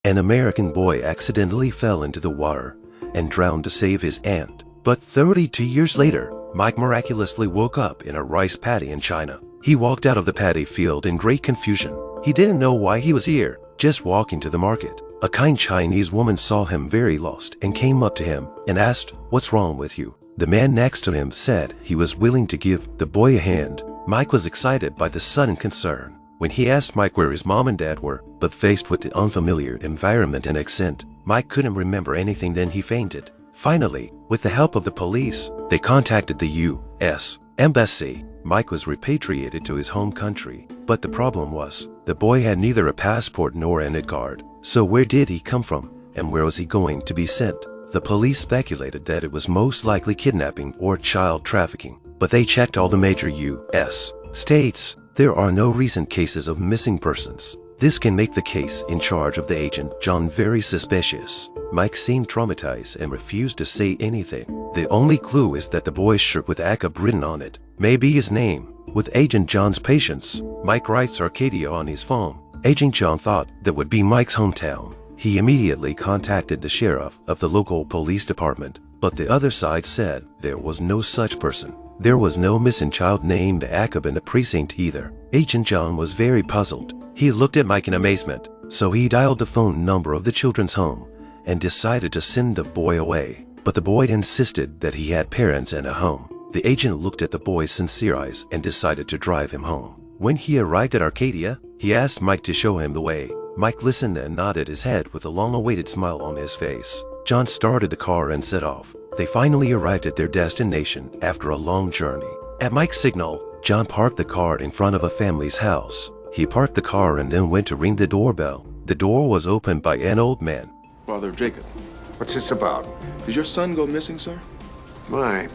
An American boy accidentally fell into the water and drowned to save his aunt. But 32 years later, Mike miraculously woke up in a rice paddy in China. He walked out of the paddy field in great confusion. He didn't know why he was here, just walking to the market. A kind Chinese woman saw him very lost and came up to him and asked, "What's wrong with you?" The man next to him said he was willing to give the boy a hand. Mike was excited by the sudden concern. When he asked Mike where his mom and dad were, but faced with the unfamiliar environment and accent, Mike couldn't remember anything. Then he fainted. Finally, with the help of the police, they contacted the U.S. Embassy. Mike was repatriated to his home country, but the problem was, the boy had neither a passport nor an ID card. So where did he come from, and where was he going to be sent? The police speculated that it was most likely kidnapping or child trafficking, but they checked all the major U.S. states. There are no recent cases of missing persons. This can make the case in charge of the agent John very suspicious. Mike seemed traumatized and refused to say anything. The only clue is that the boy's shirt with ACAB written on it may be his name. With Agent John's patience, Mike writes Arcadia on his phone. Agent John thought that would be Mike's hometown. He immediately contacted the sheriff of the local police department, but the other side said there was no such person. There was no missing child named ACAB in the precinct either. Agent John was very puzzled. He looked at Mike in amazement, so he dialed the phone number of the children's home and decided to send the boy away. But the boy insisted that he had parents and a home. The agent looked at the boy's sincere eyes and decided to drive him home. When he arrived at Arcadia, he asked Mike to show him the way. Mike listened and nodded his head with a long-awaited smile on his face. John started the car and set off. They finally arrived at their destination after a long journey. At Mike's signal, John parked the car in front of a family's house. He parked the car and then went to ring the doorbell. The door was opened by an old man. Father Jacob, What's this about? did your son go missing, sir? My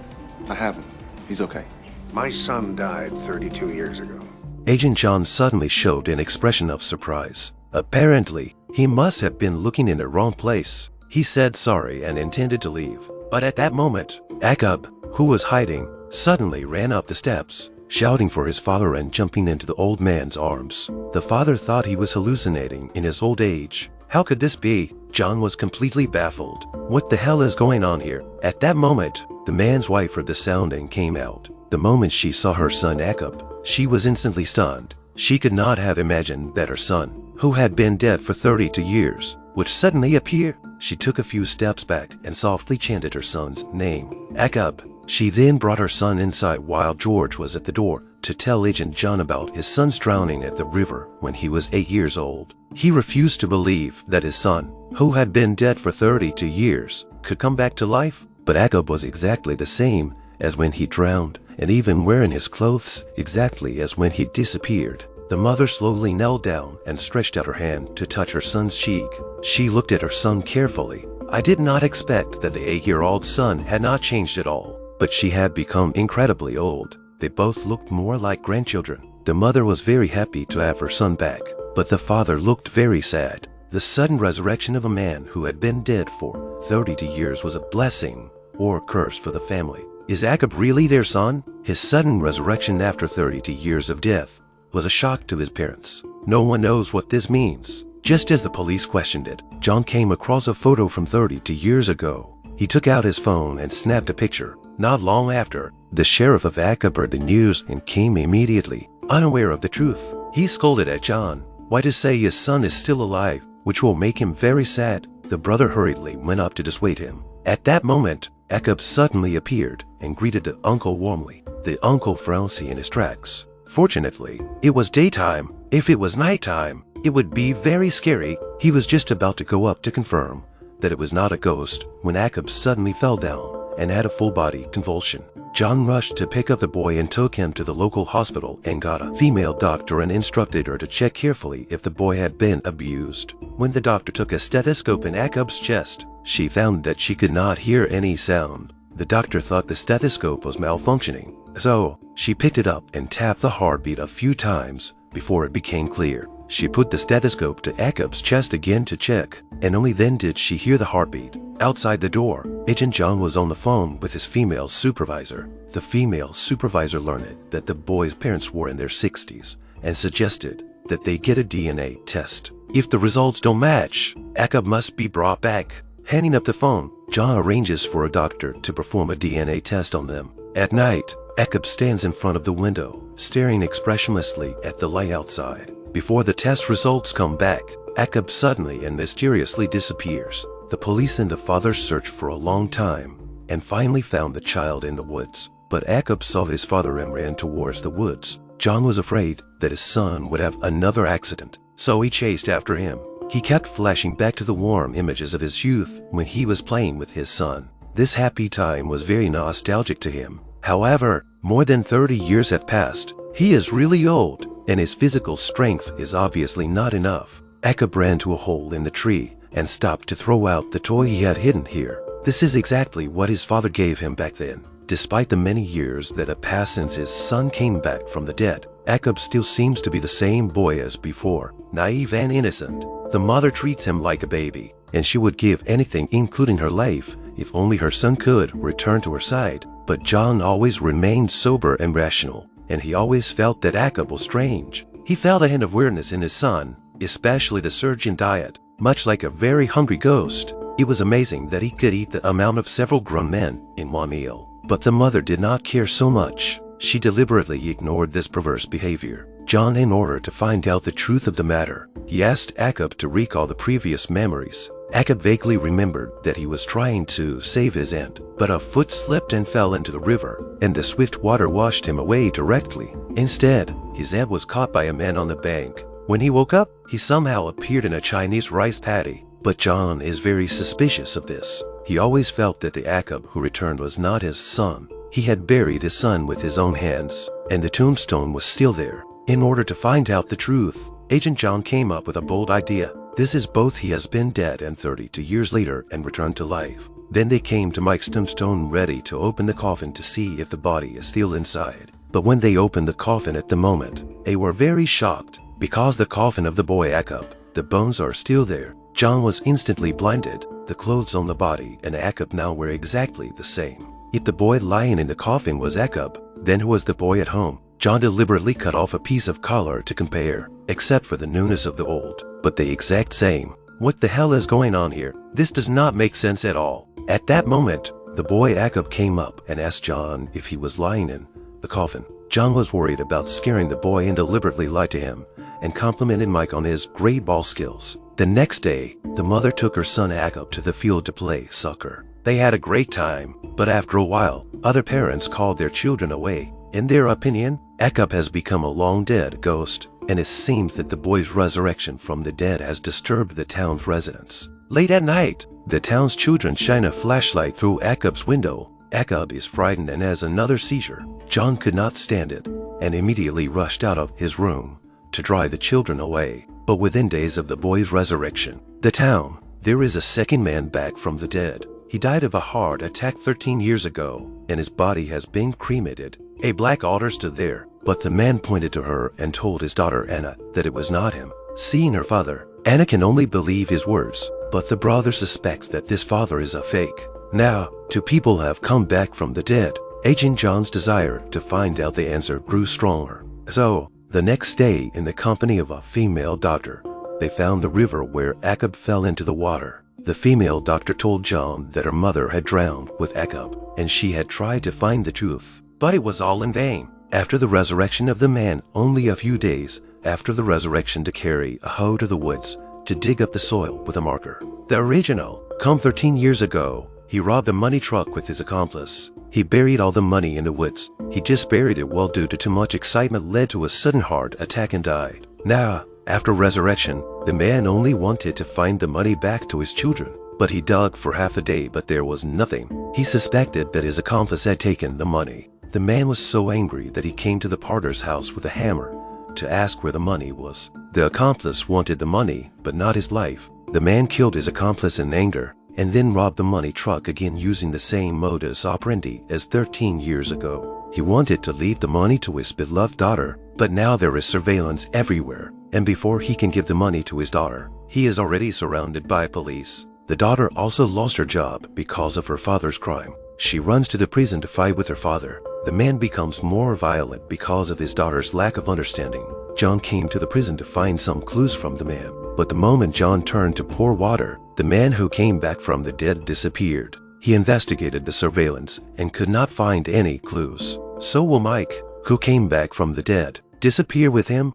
I have him. He's okay. my son died 32 years ago. Agent John suddenly showed an expression of surprise. Apparently, he must have been looking in the wrong place. He said sorry and intended to leave. But at that moment, ACAB, who was hiding, suddenly ran up the steps, shouting for his father and jumping into the old man's arms. The father thought he was hallucinating in his old age. How could this be? John was completely baffled. What the hell is going on here? At that moment, the man's wife heard the sound and came out. The moment she saw her son ACAB, she was instantly stunned. She could not have imagined that her son, who had been dead for 32 years, would suddenly appear. She took a few steps back and softly chanted her son's name, ACAB. She then brought her son inside while George was at the door to tell Agent John about his son's drowning at the river when he was 8 years old. He refused to believe that his son, who had been dead for 32 years, could come back to life. But ACAB was exactly the same as when he drowned, and even wearing his clothes exactly as when he disappeared. The mother slowly knelt down and stretched out her hand to touch her son's cheek. She looked at her son carefully. I did not expect that the 8-year-old son had not changed at all, but she had become incredibly old. They both looked more like grandchildren. The mother was very happy to have her son back, but the father looked very sad. The sudden resurrection of a man who had been dead for 32 years was a blessing or a curse for the family. Is ACAB really their son? His sudden resurrection after 32 years of death was a shock to his parents. No one knows what this means. Just as the police questioned it, John came across a photo from 32 years ago. He took out his phone and snapped a picture. Not long after, the sheriff of ACAB heard the news and came immediately, unaware of the truth. He scolded at John. Why to say his son is still alive, which will make him very sad. The brother hurriedly went up to dissuade him. At that moment, ACAB suddenly appeared and greeted the uncle warmly. The uncle frowned in his tracks. Fortunately, it was daytime. If it was nighttime, it would be very scary. He was just about to go up to confirm that it was not a ghost when ACAB suddenly fell down and had a full-body convulsion. John rushed to pick up the boy and took him to the local hospital and got a female doctor and instructed her to check carefully if the boy had been abused. When the doctor took a stethoscope in ACAB's chest, she found that she could not hear any sound. The doctor thought the stethoscope was malfunctioning, so she picked it up and tapped the heartbeat a few times before it became clear. She put the stethoscope to ACAB's chest again to check, and only then did she hear the heartbeat. Outside the door, Agent John was on the phone with his female supervisor. The female supervisor learned that the boy's parents were in their 60s and suggested that they get a DNA test. If the results don't match, Akub must be brought back. Handing up the phone, John arranges for a doctor to perform a DNA test on them. At night, Akub stands in front of the window, staring expressionlessly at the light outside. Before the test results come back, Akub suddenly and mysteriously disappears. The police and the father search for a long time and finally found the child in the woods. But Akub saw his father and ran towards the woods. John was afraid that his son would have another accident, so he chased after him. He kept flashing back to the warm images of his youth when he was playing with his son. This happy time was very nostalgic to him. However, more than 30 years have passed. He is really old, and his physical strength is obviously not enough. Akub ran to a hole in the tree and stopped to throw out the toy he had hidden here. This is exactly what his father gave him back then. Despite the many years that have passed since his son came back from the dead, Akub still seems to be the same boy as before, naive and innocent. The mother treats him like a baby, and she would give anything, including her life, if only her son could return to her side. But John always remained sober and rational, and he always felt that Akub was strange. He felt a hint of weirdness in his son, especially the surge in diet, much like a very hungry ghost. It was amazing that he could eat the amount of several grown men in one meal. But the mother did not care so much. She deliberately ignored this perverse behavior. John, in order to find out the truth of the matter, he asked Akub to recall the previous memories. Akub vaguely remembered that he was trying to save his aunt, but a foot slipped and fell into the river, and the swift water washed him away directly. Instead, his aunt was caught by a man on the bank. When he woke up, he somehow appeared in a Chinese rice paddy. But John is very suspicious of this. He always felt that the Akub who returned was not his son. He had buried his son with his own hands, and the tombstone was still there. In order to find out the truth, Agent John came up with a bold idea. This is both he has been dead and 32 years later and returned to life. Then they came to Mike's tombstone ready to open the coffin to see if the body is still inside. But when they opened the coffin at the moment, they were very shocked because the coffin of the boy Akub, the bones are still there. John was instantly blinded. The clothes on the body and Akub now were exactly the same. If the boy lying in the coffin was Akub, then who was the boy at home? John deliberately cut off a piece of collar to compare, except for the newness of the old, but the exact same. What the hell is going on here? This does not make sense at all. At that moment, the boy Akub came up and asked John if he was lying in the coffin. John was worried about scaring the boy and deliberately lied to him and complimented Mike on his great ball skills. The next day, the mother took her son Akub to the field to play soccer. They had a great time, but after a while, other parents called their children away. In their opinion, Akub has become a long-dead ghost, and it seems that the boy's resurrection from the dead has disturbed the town's residents. Late at night, the town's children shine a flashlight through Akub's window. Akub is frightened and has another seizure. John could not stand it, and immediately rushed out of his room to drive the children away. But within days of the boy's resurrection, there is a second man back from the dead. He died of a heart attack 13 years ago, and his body has been cremated. A black altar stood there, but the man pointed to her and told his daughter Anna that it was not him. Seeing her father, Anna can only believe his words, but the brother suspects that this father is a fake. Now, two people have come back from the dead. Agent John's desire to find out the answer grew stronger. So, the next day, in the company of a female doctor, they found the river where Akub fell into the water. The female doctor told John that her mother had drowned with Akub, and she had tried to find the truth, but it was all in vain. After the resurrection of the man, only a few days after the resurrection, to carry a hoe to the woods to dig up the soil with a marker. The original, come 13 years ago, he robbed a money truck with his accomplice. He buried all the money in the woods. He just buried it while due to too much excitement led to a sudden heart attack and died. Now, after resurrection, the man only wanted to find the money back to his children. But he dug for half a day, but there was nothing. He suspected that his accomplice had taken the money. The man was so angry that he came to the Potter's house with a hammer to ask where the money was. The accomplice wanted the money, but not his life. The man killed his accomplice in anger and then robbed the money truck again using the same modus operandi as 13 years ago. He wanted to leave the money to his beloved daughter, but now there is surveillance everywhere, and before he can give the money to his daughter, he is already surrounded by police. The daughter also lost her job because of her father's crime. She runs to the prison to fight with her father. The man becomes more violent because of his daughter's lack of understanding. John came to the prison to find some clues from the man. But the moment John turned to pour water, the man who came back from the dead disappeared. He investigated the surveillance and could not find any clues. So will Mike, who came back from the dead, disappear with him?